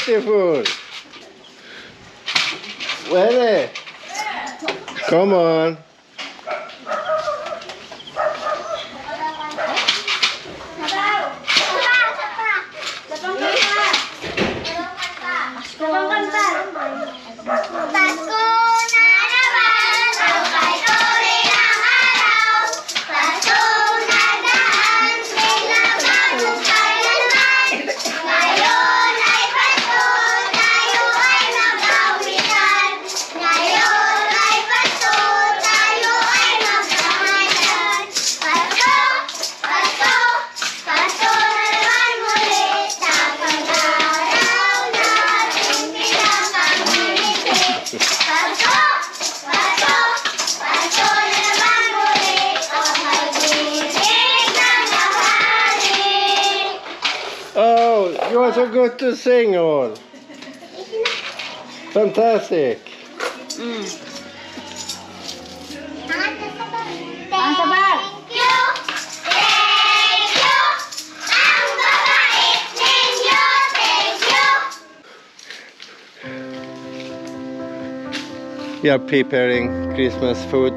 beautiful. Where? Come on. Oh, you are so good to sing all. Fantastic. Ang sabat. We are preparing Christmas food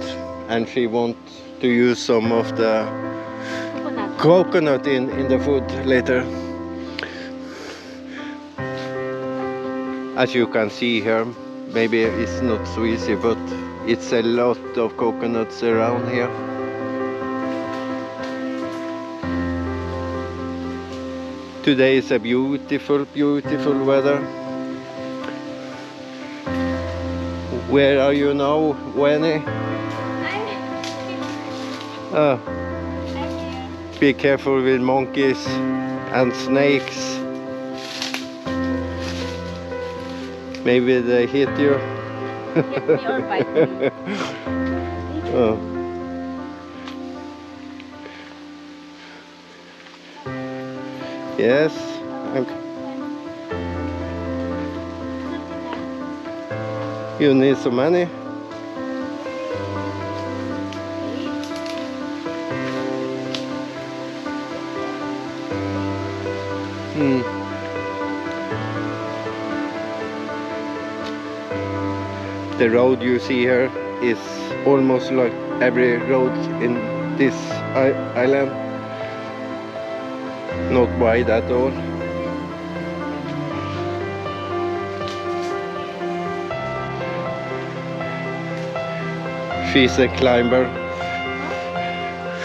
and she wants to use some of the coconut in the food later. As you can see here, maybe it's not so easy, but it's a lot of coconuts around here. Today is a beautiful, beautiful weather. Where are you now, Winnie? Oh. Be careful with monkeys and snakes. Maybe they hit you. Hit me or bite me. Oh. Yes. You need some money? The road you see here is almost like every road in this island. Not wide at all. She's a climber.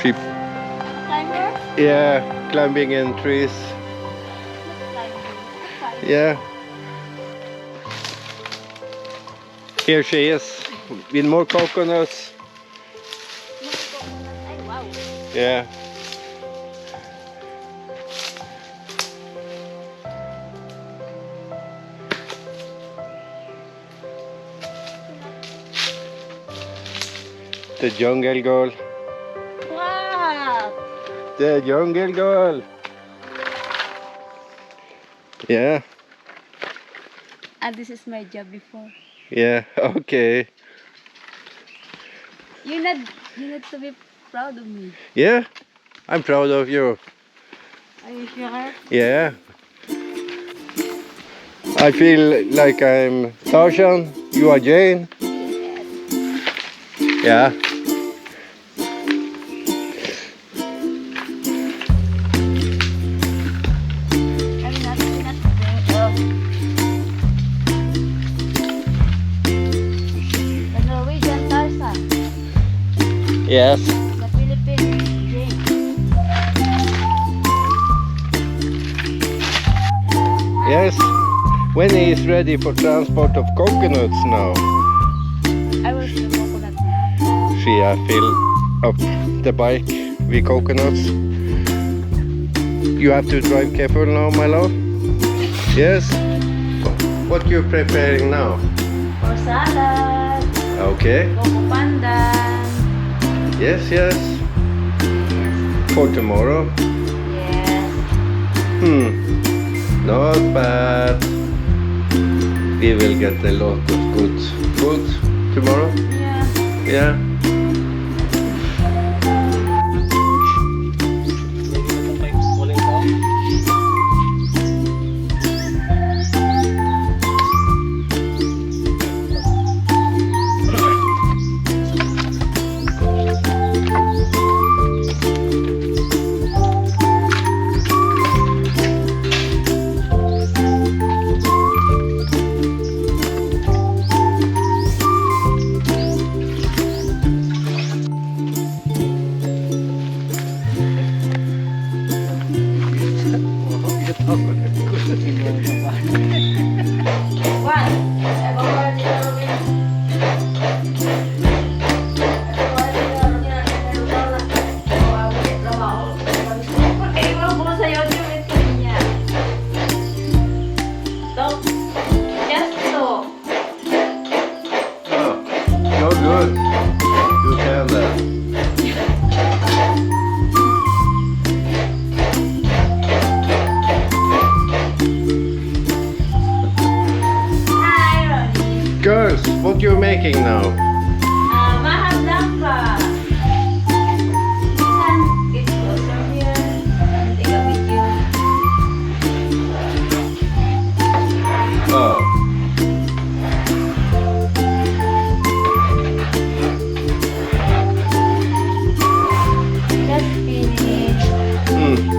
She, Climber? yeah, climbing in trees. Yeah. Here she is with more coconuts. Ay, wow. Yeah. The jungle girl. Wow. The jungle girl. Yeah. And this is my job before. Yeah. Okay. You need to be proud of me. Yeah. I'm proud of you. Are you sure? Yeah. I feel like I'm Tarzan. You are Jane. Yeah. I'm not the Norwegian Tarzan. Yes. The Philippine Jane. Yes. When he is ready for transport of coconuts now. I will see coconut. She fill up the bike with coconuts. You have to drive careful now, my love. Yes. What you preparing now? For salad. Okay. Coco pandan. Yes, yes. For tomorrow. Yes. Not bad. We will get a lot of good food tomorrow. Yeah. Yeah. Girls, what you making now? Mahal langka. Can get closer here and take a video. Oh. Just finish. Mm.